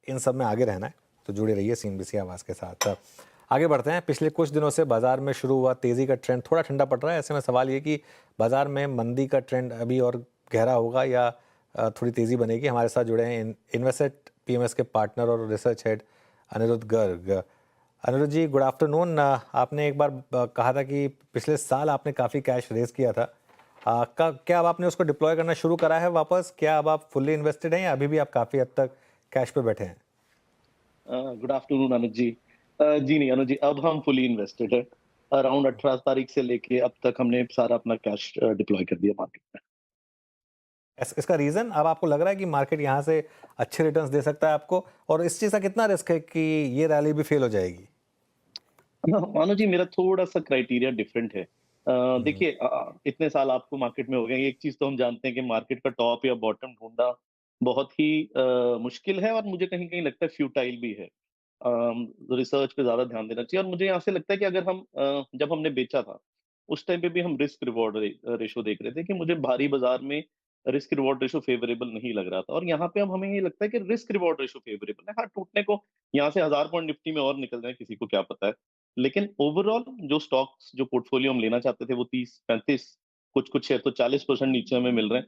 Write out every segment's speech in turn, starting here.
इन सब में आगे रहना है तो जुड़े रहिए CNBC आवाज़ के साथ। आगे बढ़ते हैं। पिछले कुछ दिनों से बाजार में शुरू हुआ तेज़ी का ट्रेंड थोड़ा ठंडा पड़ रहा है। ऐसे में सवाल ये कि बाजार में मंदी का ट्रेंड अभी और गहरा होगा या थोड़ी तेज़ी बनेगी। हमारे साथ जुड़े हैं इन्वेस्टेड PMS के पार्टनर और रिसर्च हेड अनिरुद्ध गर्ग। अनिरुद्ध जी, गुड आफ्टरनून। आपने एक बार कहा था कि पिछले साल आपने काफ़ी कैश रेज किया था। क्या अब आपने उसको डिप्लॉय करना शुरू करा है वापस? क्या अब आप फुल्ली इन्वेस्टेड हैं या अभी भी आप काफ़ी हद तक कैश पे बैठे हैं? गुड आफ्टरनून अनुज जी। जी नहीं अनुज जी, अब हम फुली इन्वेस्टेड है। अराउंड 18 तारीख से लेके अब तक हमने सारा अपना कैश डिप्लॉय कर दिया मार्केट में। इसका रीज़न, अब आपको लग रहा है कि मार्केट यहाँ से अच्छे रिटर्न्स दे सकता है आपको, और इस चीज़ का कितना रिस्क है कि ये रैली भी फेल हो जाएगी? मानो जी, मेरा थोड़ा सा क्राइटेरिया डिफरेंट है। हम्म। देखिए, इतने साल आपको मार्केट में हो गए, एक चीज तो हम जानते हैं कि मार्केट का टॉप या बॉटम ढूंढना बहुत ही मुश्किल है, और मुझे कहीं कहीं लगता है फ्यूटाइल भी है। रिसर्च पे ज्यादा ध्यान देना चाहिए, और मुझे यहाँ से लगता है कि अगर हम जब हमने बेचा था उस टाइम पे भी हम रिस्क रिवॉर्ड रेशो देख रहे थे कि मुझे भारी बाजार में रिस्क रिवॉर्ड रेशो फेवरेबल नहीं लग रहा था, और यहाँ पे अब हमें ये लगता है कि रिस्क रिवॉर्ड रेशो फेवरेबल है। हाँ, टूटने को यहाँ से 1000 पॉइंट निफ्टी में और निकल जाए, किसी को क्या पता है। लेकिन ओवरऑल जो स्टॉक्स, जो पोर्टफोलियो हम लेना चाहते थे, वो 30-35, कुछ कुछ शेयर तो 40% नीचे हमें मिल रहे हैं।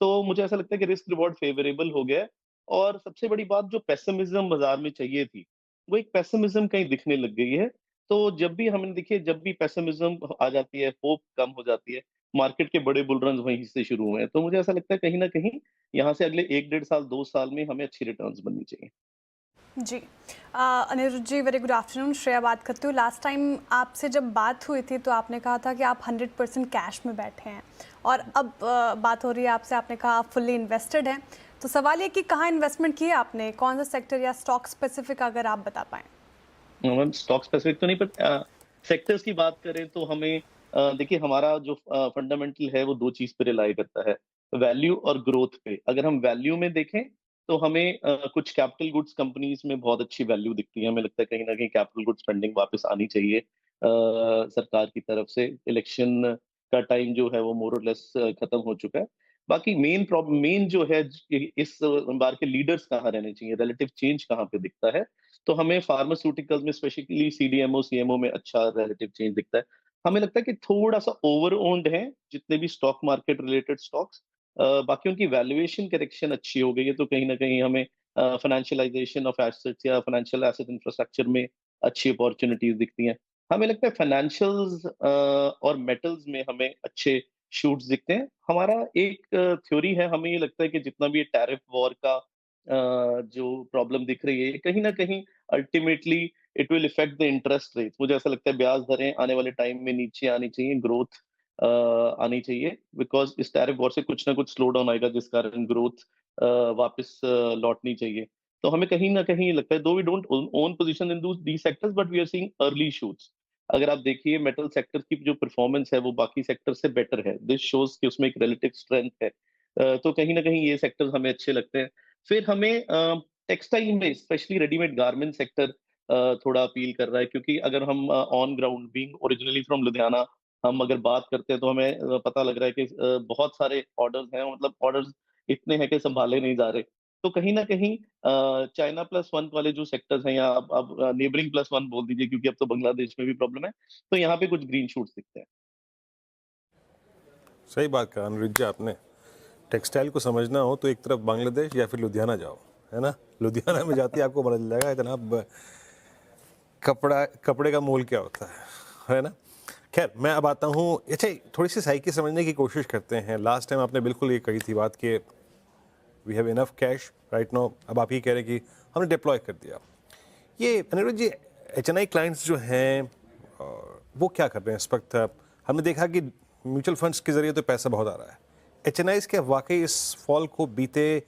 तो मुझे ऐसा लगता है कि रिस्क रिवॉर्ड फेवरेबल हो गया है। और सबसे बड़ी बात, जो पेसिमिज्म बाजार में चाहिए थी, वो एक पेसिमिज्म कहीं दिखने लग गई है। तो जब भी हमने देखिए, जब भी पेसिमिज्म आ जाती है, होप कम हो जाती है, मार्केट के बड़े बुल रन वहीं से शुरू हुए हैं। तो मुझे ऐसा लगता है कहीं ना कहीं यहाँ से अगले 1 डेढ़ साल 2 साल में हमें अच्छी रिटर्न्स बननी चाहिए। जी। अनिरुद्ध जी, वेरी गुड आफ्टरनून। श्रेया बात करती हूँ। लास्ट टाइम आपसे जब बात हुई थी तो आपने कहा था कि आप 100% कैश में बैठे हैं, और अब बात हो रही है आपसे, आपने कहा आप फुल्ली इन्वेस्टेड हैं। तो सवाल ये कि कहाँ इन्वेस्टमेंट किया आपने, कौन सा सेक्टर या स्टॉक स्पेसिफिक अगर आप बता पाएँ? मैम, स्टॉक स्पेसिफिक तो नहीं, पर सेक्टर्स की बात करें तो हमें देखिए, हमारा जो फंडामेंटल है वो दो चीज पे रिलाई करता है, वैल्यू और ग्रोथ पे। अगर हम वैल्यू में देखें तो हमें कुछ कैपिटल गुड्स कंपनीज में बहुत अच्छी वैल्यू दिखती है। हमें लगता है कहीं ना कहीं कैपिटल गुड्स फंडिंग वापस आनी चाहिए सरकार की तरफ से। इलेक्शन का टाइम जो है वो मोर और लेस खत्म हो चुका है। बाकी मेन प्रॉब्लम, मेन जो है, इस बार के लीडर्स कहाँ रहने चाहिए, रिलेटिव चेंज कहाँ पे दिखता है, तो हमें फार्मास्यूटिकल्स में, स्पेशली CDMO CMO में अच्छा रिलेटिव चेंज दिखता है। हमें लगता है कि थोड़ा सा ओवर ओन्ड है जितने भी स्टॉक मार्केट रिलेटेड स्टॉक्स। बाकी उनकी वैल्यूएशन करेक्शन अच्छी हो गई है, तो कहीं ना कहीं हमें फाइनेंशियलाइजेशन ऑफ एसेट्स या फाइनेंशियल एसेट इंफ्रास्ट्रक्चर में अच्छी अपॉर्चुनिटीज दिखती हैं। हमें लगता है फाइनेंशियल्स और मेटल्स में हमें अच्छे शूट्स दिखते हैं। हमारा एक थ्योरी है, हमें ये लगता है कि जितना भी ये टैरिफ वॉर का जो प्रॉब्लम दिख रही है, कहीं ना कहीं ultimately it will effect the interest rate. मुझे ऐसा लगता है ब्याज दरें आने वाले टाइम में नीचे आनी चाहिए, ग्रोथ आनी चाहिए, बिकॉज इस टैरिफ वॉर से कुछ ना कुछ स्लो डाउन आएगा, जिस कारण ग्रोथ वापस लौटनी चाहिए। तो हमें कहीं ना कहीं लगता है, though we don't own position in the sectors, but we are seeing early shoots. अगर आप देखिए, मेटल सेक्टर की जो परफॉर्मेंस है वो बाकी सेक्टर से बेटर है। दिस शोज कि उसमें एक रिलेटिव स्ट्रेंथ है। तो कहीं ना कहीं ये सेक्टर्स हमें अच्छे लगते हैं। फिर हमें टेक्सटाइल में, स्पेशली रेडीमेड गारमेंट सेक्टर थोड़ा अपील कर रहा है, क्योंकि अगर हम on ground, being originally from Ludhiana, हम अगर बात करते हैं तो हमें पता लग रहा है कि बहुत सारे ऑर्डर्स हैं, मतलब ऑर्डर्स इतने हैं कि संभाले नहीं जा रहे। तो कहीं ना कहीं चाइना प्लस वन वाले जो सेक्टर्स हैं, या अब नेबरिंग प्लस वन बोल दीजिए, क्योंकि अब तो बांग्लादेश में भी प्रॉब्लम है, तो यहाँ पे कुछ ग्रीन शूट्स दिखते हैं। सही बात कहा अनुरुद्ध जी आपने। टेक्सटाइल को समझना हो तो एक तरफ बांग्लादेश या फिर लुधियाना जाओ, है ना। लुधियाना में जाती आपको पता चल जाएगा इतना कपड़े का मोल क्या होता है ना। खैर, मैं अब आता हूँ। अच्छा, थोड़ी सी साइकी समझने की कोशिश करते हैं। लास्ट टाइम आपने बिल्कुल ये कही थी बात कि we have enough cash right now. अब आप ये कह रहे हैं कि हमने डिप्लॉय कर दिया। ये अनिरुद्ध जी, HNI क्लाइंट्स जो हैं वो क्या कर रहे हैं इस वक्त? हमने देखा कि म्यूचुअल फंड्स के जरिए तो पैसा बहुत आ रहा है। HNIs के वाकई इस फॉल को बीते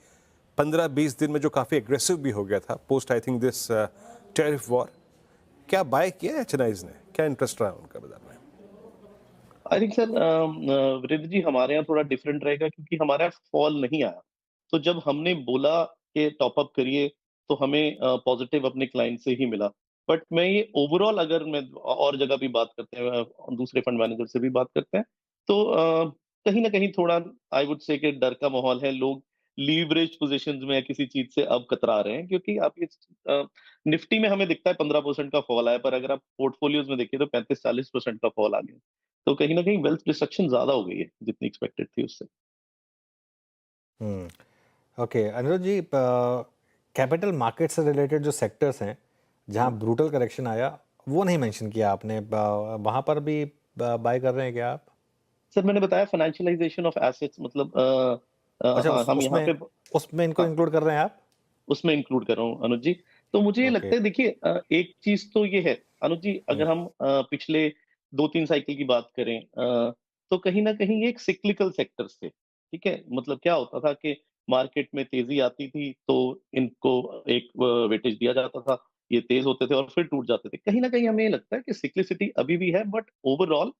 15-20 दिन में जो काफ़ी एग्रेसिव भी हो गया था post I think this tariff war, क्या बाय किया HNIs ने? क्या इंटरेस्ट रहा उनका बाजार में? आई थिंक सर, वृद्ध जी, हमारे यहाँ थोड़ा डिफरेंट रहेगा, क्योंकि हमारे यहाँ फॉल नहीं आया। तो जब हमने बोला कि टॉप अप करिए, तो हमें पॉजिटिव अपने क्लाइंट से ही मिला। बट मैं ये ओवरऑल, अगर मैं और जगह भी बात करते हैं, दूसरे फंड मैनेजर से भी बात करते हैं, तो कहीं ना कहीं थोड़ा, आई वुड से, कि डर का माहौल है। लोग लीवरेज पोजीशंस में या किसी चीज से अब कतरा रहे हैं, क्योंकि आप ये निफ्टी में हमें दिखता है 15% का फॉल आया, पर अगर आप पोर्टफोलियोज में देखिए तो 35-40% का फॉल आ गया। तो कहीं ना कहीं वेल्थ डिस्ट्रक्शन ज्यादा हो गई है जितनी एक्सपेक्टेड थी उससे। ओके अनिरुद्ध जी, कैपिटल मार्केट से रिलेटेड जो सेक्टर्स हैं जहां ब्रूटल करेक्शन आया वो नहीं मेंशन किया आपने, वहां पर भी बाय कर रहे हैं क्या आप? सर मैंने बताया फाइनेंशियलाइजेशन ऑफ एसेट्स, मतलब अच्छा, हाँ हम यहाँ उसमें पे उसमें इनको हाँ इंक्लूड कर रहे हैं आप? उसमें इंक्लूड कर रहा हूँ अनुज जी। तो मुझे ये ओके। लगता है, देखिए एक चीज तो ये है अनुज जी, हम्म। अगर हम पिछले 2-3 साइकिल की बात करें, तो कहीं ना कहीं ये एक सिक्लिकल सेक्टर थे। ठीक है, मतलब क्या होता था कि मार्केट में तेजी आती थी तो इनको एक वेटेज दिया जाता था, ये तेज होते थे और फिर टूट जाते थे। कहीं ना कहीं हमें ये लगता है कि सिक्लिसिटी अभी भी है, बट ओवरऑल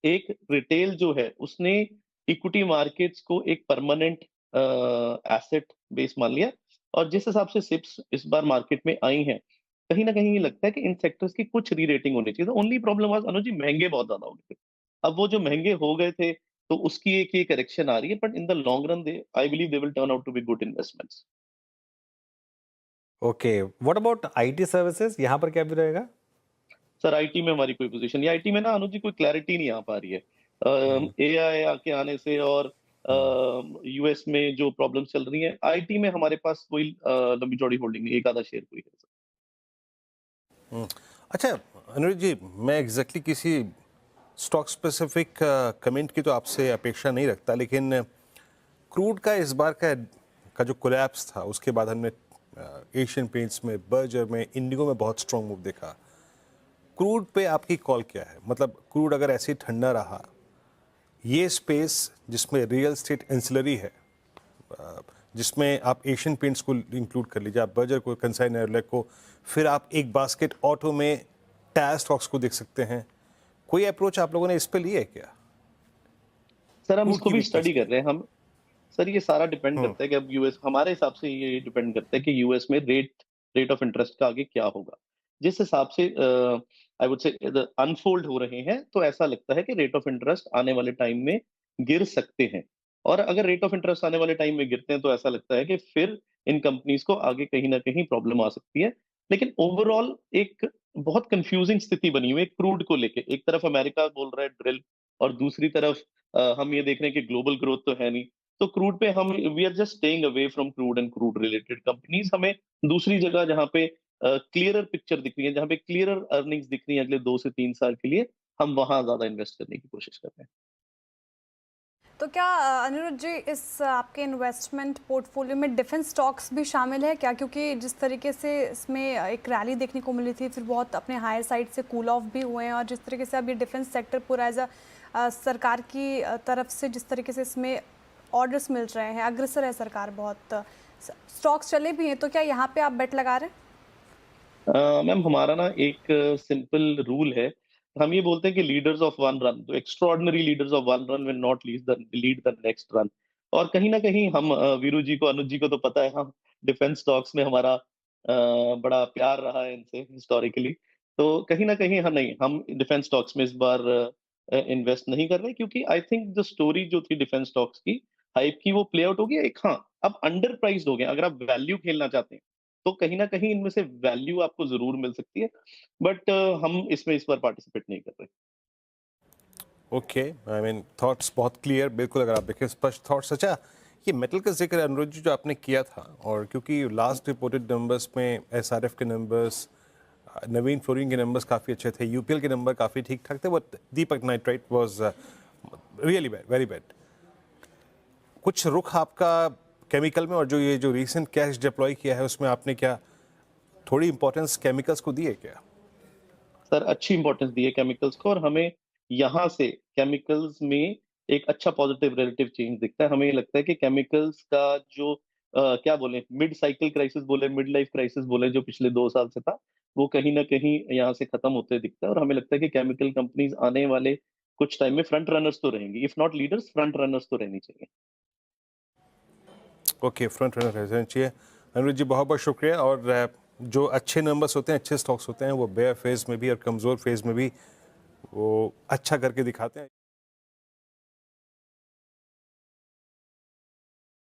एक रिटेल जो है उसने इक्विटी मार्केट्स को एक परमानेंट एसेट बेस मान लिया, और जिस हिसाब से सिप्स इस बार मार्केट में आई हैं, कहीं ना कहीं ये लगता है कि इन सेक्टर्स की कुछ री रेटिंग होनी चाहिए। तो ओनली प्रॉब्लम वाज अनुज जी, महंगे बहुत ज्यादा हो गए थे। अब वो जो महंगे हो गए थे तो उसकी एक ये करेक्शन आ रही है, but in the long run they I believe they will turn out to be good investments. Okay, what about IT services, यहाँ पर क्या भी रहेगा? सर आईटी में हमारी कोई पोजीशन नहीं, आईटी में ना अनुज जी कोई क्लैरिटी नहीं आ पा रही है हम्म। एआई आके आने से, और हम्म। यूएस में जो प्रॉब्लम्स चल रही हैं, आईटी में हमारे पास कोई लंबी चौड़ी होल्डिंग नहीं, एक आधा शेयर कोई है सर। हम्म। अच्छा अनुज जी, मैं एग्जैक्टली किसी स्टॉक स्पेसिफिक कमेंट की तो आपसे अपेक्षा नहीं रखता, लेकिन क्रूड का इस बार का जो कोलैप्स था उसके बाद हमने एशियन पेंट्स में, बर्जर में, इंडिगो में बहुत स्ट्रॉन्ग मूव देखा। क्रूड पे आपकी कॉल क्या है? मतलब क्रूड अगर ऐसे ही ठंडा रहा, ये स्पेस जिसमें रियल स्टेट एंसिलरी है, जिसमें आप एशियन पेंट्स को इंक्लूड कर लीजिए, आप बर्जर को, कंसाइन एयरलैक को, फिर आप एक बास्केट ऑटो में टायर स्टॉक्स को देख सकते हैं, कोई अप्रोच आप लोगों ने इस पे ली है क्या? सर हम क्रूड इसको की भी वीकनेस स्टडी पे। कर रहे हैं हम। सर ये सारा डिपेंड करता है कि अब यूएस, हमारे हिसाब से ये डिपेंड करता है कि यूएस में रेट ऑफ इंटरेस्ट का आगे क्या होगा। जिस हिसाब से आई वुड से अनफोल्ड हो रहे हैं, तो ऐसा लगता है कि रेट ऑफ इंटरेस्ट आने वाले टाइम में गिर सकते हैं। और अगर रेट ऑफ इंटरेस्ट आने वाले टाइम में गिरते हैं तो ऐसा लगता है कि फिर इन कंपनीज को आगे कहीं ना कहीं प्रॉब्लम आ सकती है। लेकिन ओवरऑल एक बहुत कंफ्यूजिंग स्थिति बनी हुई है क्रूड को लेके। एक तरफ अमेरिका बोल रहा है ड्रिल, और दूसरी तरफ हम ये देख रहे हैं कि ग्लोबल ग्रोथ तो है नहीं। तो क्रूड पे हम we are just staying away from crude and crude related companies. हमें दूसरी जगह जहाँ पे क्लियरर पिक्चर दिख रही है, जहाँ पे क्लियरर अर्निंग्स दिख रही है अगले 2 से 3 साल के लिए, हम वहां ज्यादा इन्वेस्ट करने की कोशिश कर रहे हैं। तो क्या अनिरुद्ध जी, इस आपके इन्वेस्टमेंट पोर्टफोलियो में डिफेंस स्टॉक्स भी शामिल है क्या? क्योंकि जिस तरीके से इसमें एक रैली देखने को मिली थी, फिर बहुत अपने हायर साइड से कूल ऑफ भी हुए हैं, और जिस तरीके से अब ये डिफेंस सेक्टर पूरा एज अ सरकार की तरफ से जिस तरीके से इसमें ऑर्डर्स मिल रहे हैं, अग्रसर है सरकार, बहुत स्टॉक्स चले भी हैं, तो क्या यहाँ पे आप बेट लगा रहे हैं? मैम हमारा ना एक सिंपल रूल है। हम ये बोलते हैं कि लीडर्स ऑफ वन रन, तो extraordinary leaders of one run will not lead the next run. और कहीं ना कहीं हम वीरू जी को, अनुज जी को तो पता है, हम डिफेंस स्टॉक्स में हमारा बड़ा प्यार रहा है इनसे हिस्टोरिकली। तो कहीं ना कहीं हम नहीं, हम डिफेंस स्टॉक्स में इस बार इन्वेस्ट नहीं कर रहे, क्योंकि आई थिंक द स्टोरी जो थी डिफेंस स्टॉक्स की, हाइप की, वो प्ले आउट हो गई एक। हाँ, अब अंडर प्राइस्ड हो गए। अगर आप वैल्यू खेलना चाहते हैं तो कहीं ना कहीं इनमें से वैल्यू आपको जरूर मिल सकती है, बट हम इसमें इस बार पार्टिसिपेट नहीं कर रहे। ओके, आई मीन थॉट्स बहुत क्लियर, बिल्कुल अगर आप देखें स्पष्ट थॉट्स। अच्छा, ये मेटल का जिक्र अनुरुद्ध जी जो आपने किया था, और क्योंकि लास्ट रिपोर्टेड नंबर्स में एसआरएफ के नंबर्स, नवीन फ्लोरिंग के नंबर्स काफ़ी अच्छे थे, यूपीएल के नंबर काफ़ी ठीक ठाक थे, but Deepak nitrite was really bad, very bad. कुछ रुख आपका केमिकल में, और जो ये जो रीसेंट कैश डिप्लॉय किया है उसमें आपने क्या थोड़ी इंपॉर्टेंस केमिकल्स को दी है क्या? सर अच्छी इंपॉर्टेंस दी है केमिकल्स को, और हमें यहाँ से केमिकल्स में एक अच्छा पॉजिटिव रिलेटिव चेंज दिखता है। हमें ये लगता है कि केमिकल्स का जो क्या बोले, मिड साइकिल क्राइसिस बोले, मिड लाइफ क्राइसिस बोले, जो पिछले 2 साल से था, वो कहीं ना कहीं यहाँ से खत्म होते दिखता है। और हमें लगता है कि केमिकल कंपनीज आने वाले कुछ टाइम में फ्रंट रनर्स तो रहेंगी, if not leaders, front runners तो रहनी चाहिए। ओके, फ्रंट रनर रहना चाहिए। अनुरुद्ध जी बहुत बहुत शुक्रिया। और जो अच्छे नंबर्स होते हैं, अच्छे स्टॉक्स होते हैं, वो बेयर फेज में भी और कमज़ोर फेज में भी वो अच्छा करके दिखाते हैं।